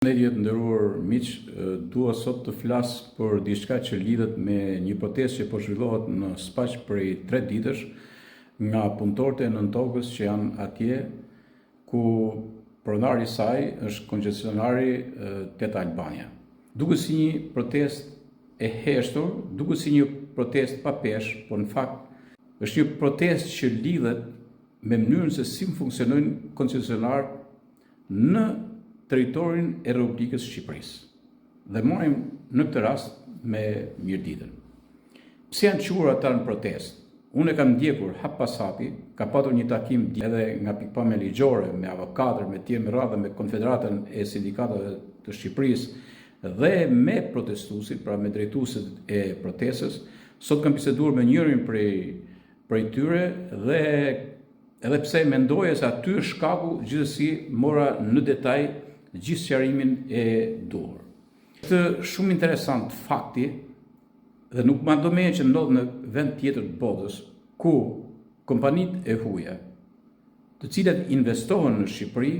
Përshëndetje të nderuar miq, dua sot të flas për diçka që lidhet me një protestë që po zhvillohet në Spaq prej 3 ditësh nga punëtorët e Nëntokës që janë atje ku pronari i saj është koncesionari Tet Albania. Duket si një protestë e heshtur, duket si një protestë pa peshë, por në fakt është një protestë që lidhet me mënyrën se si funksionojnë koncesionarët në teritorin e Republikës Shqipërisë. Dhe marrim në këtë rast me mirëditën. Pse janë quajtur ata në protestë? Unë e kam ndjekur hap pas hapi, ka patur një takim edhe nga pikpamja ligjore me avokatër, me tjerë me radhë, me Konfederatën e Sindikatave të Shqipërisë dhe me protestuesit, pra me drejtuesit e protestës. Sot kam biseduar me njërin prej tyre dhe edhe pse mendoja se aty është shkaku, gjithsesi mora në detaj gjithë sqarimin e duhur. Është shumë interesant fakti, dhe nuk ma do me që ndodhë në vend tjetër të botës, ku kompanitë e huaja, të cilat investohen në Shqipëri,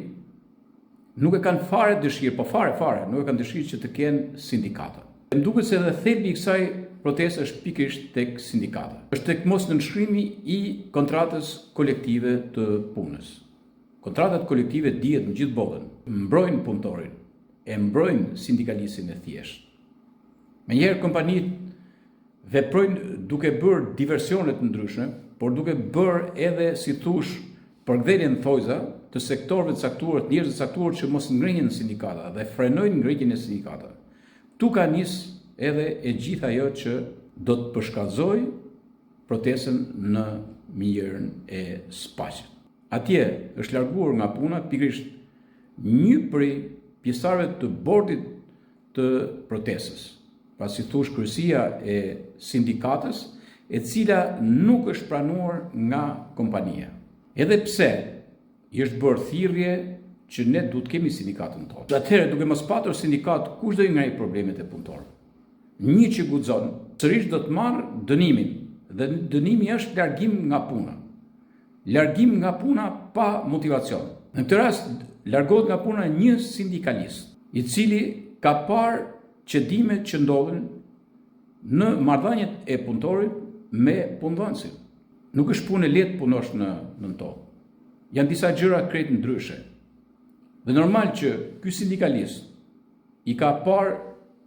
nuk e kanë fare dëshirë, po fare, nuk e kanë dëshirë që të kenë sindikata. Më duket se edhe thelbi i kësaj proteste është pikërisht tek sindikata. Është tek mos nënshkrimi i kontratës kolektive të punës. Kontratat kolektive dihet në gjithë botën, mbrojnë punëtorin, e mbrojnë sindikalistin e thjeshtë. Menjëherë kompanitë veprojnë duke bërë diversionet të ndryshme, por duke bërë edhe, si thush, përkthjeljen thojza të sektorëve të caktuar, të njerëzve të caktuar që mos ngrihen sindikata dhe frenojnë ngritjen e sindikatave. Tu ka nis edhe e gjithë ajo që do të përshkallëzojë protestën në mënyrën e Spaqit. Atje është larguar nga puna pikërisht një prej pjesëtarëve të bordit të protestës, pra si thush kryesia e sindikatës, e cila nuk është pranuar nga kompania. Edhe pse i është bërë thirrje që ne duhet të kemi sindikatën tonë. Atëherë, duke mos patur sindikat, kush do i ngrejë problemet e punëtorëve? Një që guxon, sërish do të marrë dënimin, dhe dënimi është largim nga puna. Largim nga puna pa motivacion. Në këtë rast, largohet nga puna një sindikalist, i cili ka parë çdimet që ndodhen në marrëdhëniet e punëtorit me punëdhënësin. Nuk është punë e lehtë punosh në tokë. Janë disa gjëra krejt ndryshe. Dhe normal që ky sindikalist i ka parë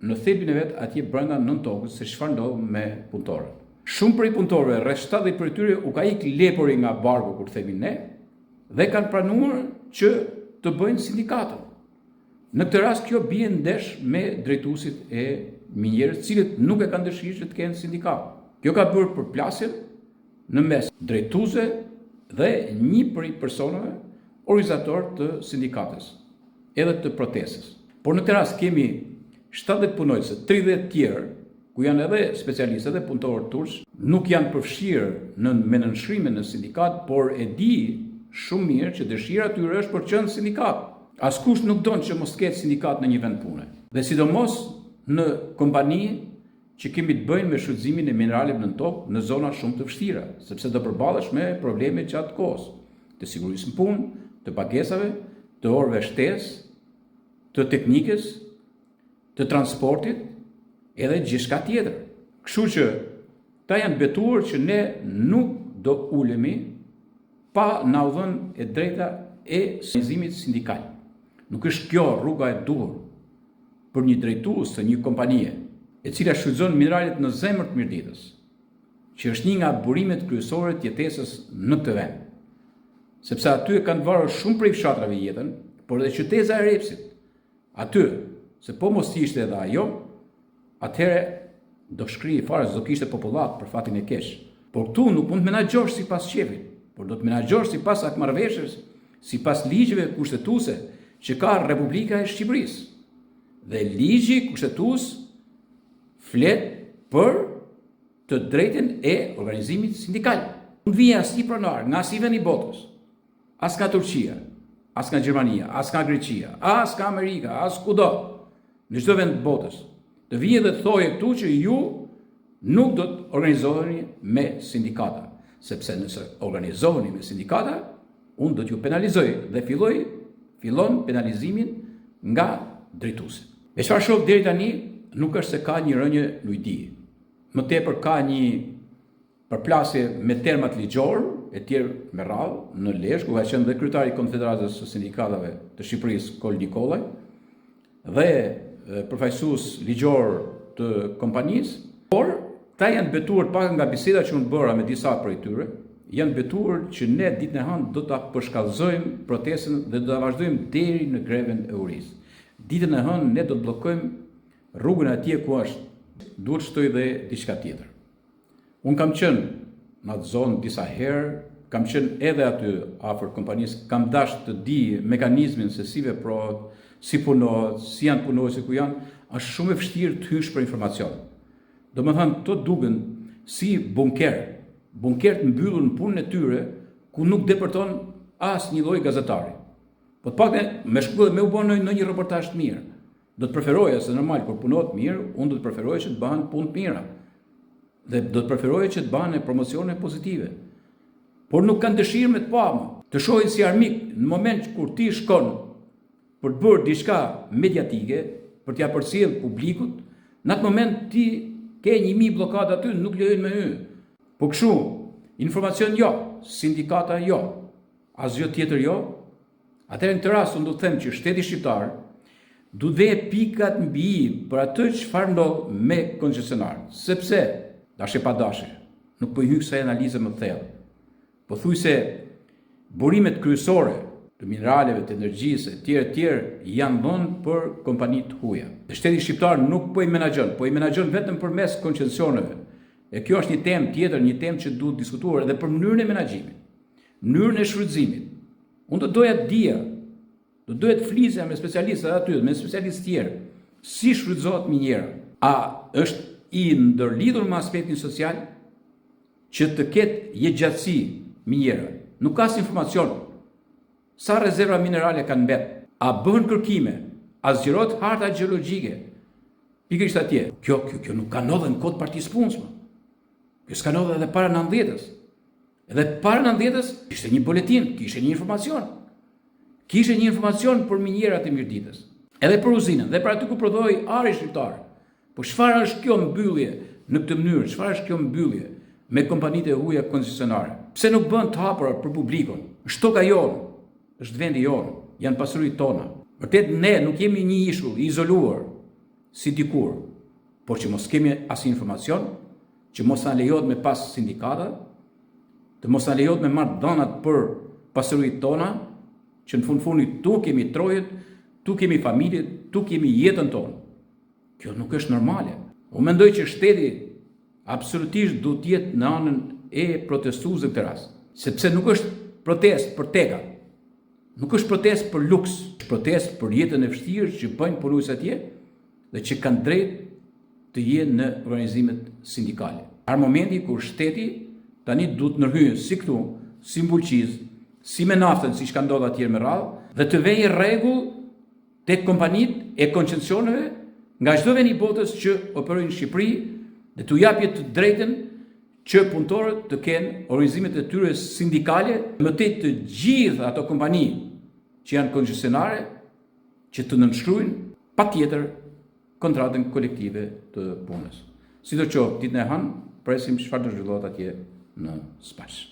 në thelbin e vet atje brenda nën tokës se çfarë ndodh me punëtorët. Shumë prej punëtorëve, rreth 70 prej tyre u ka ikë lepuri nga barku, kur themi ne, dhe kanë pranuar që të bëjnë sindikatën. Në këtë rast kjo bie ndesh me drejtuesit e minjerëve, të cilët nuk e kanë dëshirë që të kenë sindikat. Kjo ka bërë përplasjen në mes drejtuesve dhe një prej personave organizator të sindikatës, edhe të protestës. Por në këtë rast kemi 70 punojëse, 30 tjerë, ku janë edhe specialistë dhe punëtorë turq, nuk janë përfshirë me nënshkrimin në sindikat, por e di shumë mirë që dëshira tyre është për të qenë sindikat. Askush nuk don që mos ketë sindikat në një vend pune. Dhe sidomos në kompani që kemi të bëjmë me shfrytëzimin e mineraleve në tokë në zona shumë të vështira, sepse do përballesh me probleme gjatë kohës, të sigurisë në punë, të pagesave, të orëve shtesë, të teknikës, të transportit, edhe gjithçka tjetër. Kështu që ta janë betuar që ne nuk do ulemi pa na u dhënë e drejta e organizimit sindikal. Nuk është kjo rruga e duhur për një drejtues të një kompanie, e cila shfrytëzon mineralet në zemër të Mirditës, që është një nga burimet kryesore të jetesës në këtë vend. Sepse aty kanë varur shumë prej fshatrave jetën, por edhe qyteza e Repsit. Aty, se po mos ishte edhe ajo, atëherë do shkrije fare se do kishte popullat për fatin e keq. Por këtu nuk mund të menaxhosh sipas shefit, por do të menaxhosh sipas akmarrëveshjes, sipas ligjeve kushtetuese që ka Republika e Shqipërisë. Dhe ligji kushtetues flet për të drejtën e organizimit sindikal. Nuk vjen asnjë pronar nga asnjë vend i botës, as nga Turqia, as nga Gjermania, as nga Greqia, as nga Amerika, as kudo, në çdo vend të botës, të vijë dhe të thojë këtu që ju nuk do të organizoheni me sindikata, sepse nëse organizoheni me sindikata, unë do t'ju penalizoj dhe fillon penalizimin nga drejtuesit. E çfarë shoh deri tani nuk është se ka një rënje lujdi. Më tepër ka një përplasje me termat ligjor e tjerë me radhë në Lezhë, ku ka qenë dhe kryetari i Konfederatës së Sindikatave të Shqipërisë Kol Nikolaj dhe përfaqësues ligjor të kompanisë, por ta janë betuar pak nga biseda që unë bëra me disa prej tyre, janë betuar që ne ditën e hënë do ta përshkallëzojmë protestën dhe do ta vazhdojmë deri në greven e urisë. Ditën e hënë ne do të bllokojmë rrugën atje ku është. Duhet shtoj dhe diçka tjetër. Unë kam qenë në atë zonë disa herë, kam qenë edhe aty afër kompanisë, kam dashur të di mekanizmin se si veprohet, si punohet, si janë punonjësit ku janë, është shumë e vështirë të hysh për informacion. Domethënë, to duken si bunker të mbyllur në punën e tyre, ku nuk depërton asnjë lloj gazetari. Po të paktën me shkullë me u bën në një reportazh të mirë. Do të preferoja se normal kur punohet mirë, unë do të preferoja që të bëhen punë të mira. Dhe do të preferoja që të bëhen promocione pozitive. Por nuk kanë dëshirë me të pamë, të shohin si armik në moment kur ti shkon për të bërë diçka mediatike, për t'ia përcjellë publikut, në atë moment ti ke 1000 bllokada aty, nuk lejojnë me hy. Po kështu, informacion jo, sindikata jo, asgjë tjetër jo. Atëherë në të rast unë do të them që shteti shqiptar du dhe pikat mbi i për atë çfarë ndodh me koncesionarët, sepse dashje pa dashje, nuk po i hyj kësaj analize më thellë. Po thuj se burimet kryesore të mineraleve, të energjisë, etj. Janë dhënë për kompani të huaja. Dhe shteti shqiptar nuk po i menaxhon, po i menaxhon vetëm përmes koncesioneve. E kjo është një temë tjetër, një temë që duhet diskutuar edhe për mënyrën e menaxhimit, mënyrën e shfrytëzimit. Unë do doja të dija, do doja të flisja me specialistët aty, me specialistë tjerë, si shfrytëzohet minjera. A është i ndërlidhur me aspektin social që të ketë jetëgjatësi minjera? Nuk ka informacion. Sa rezerva minerale kanë mbet? A bëhen kërkime? A zgjerohet harta gjeologjike? Pikërisht atje. Kjo nuk ka ndodhur në kohë të Partisë Punës. Kjo s'ka ndodhur edhe para 90-s. Edhe para 90-s kishte një buletin, kishte një informacion. Kishte një informacion për minjerat e Mirditës, edhe për uzinën, dhe për aty ku prodhoi ari shqiptar. Po çfarë është kjo mbyllje në këtë mënyrë? Çfarë është kjo mbyllje me kompanitë e huaja koncesionare? Pse nuk bën të hapura për publikun? Është toka jonë, është vendi jonë, janë pasuritë tona. Vërtet ne nuk jemi një ishull i izoluar si dikur, por që mos kemi asnjë informacion, që mos na lejohet me pas sindikata, të mos na lejohet me marrë dhënat për pasuritë tona, që në fundit tu kemi trojet, tu kemi familjet, tu kemi jetën tonë. Kjo nuk është normale. Unë mendoj që shteti absolutisht duhet të jetë në anën e protestuesve këtë rast, sepse nuk është protestë për teka, nuk është protestë për luks, është protestë për jetën e vështirë që bëjnë punuesit atje dhe që kanë drejt të jenë në organizimet sindikale. Ar momenti kur shteti tani duhet ndërhyjë si këtu, si mbulqiz, si me naftën, si që ka ndodhur atje me radhë, dhe të vejë rregull tek kompanitë e koncesioneve nga çdo vend i botës që operojnë në Shqipëri dhe t'u japje të drejtën që punëtorët të kenë organizimet e tyre sindikale, më të gjitha ato kompani që janë koncesionare që të nënshkruajnë patjetër kontratën kolektive të punës. Sidoqoftë, ditën e hënë presim çfarë do zhvillohet atje në Spaç.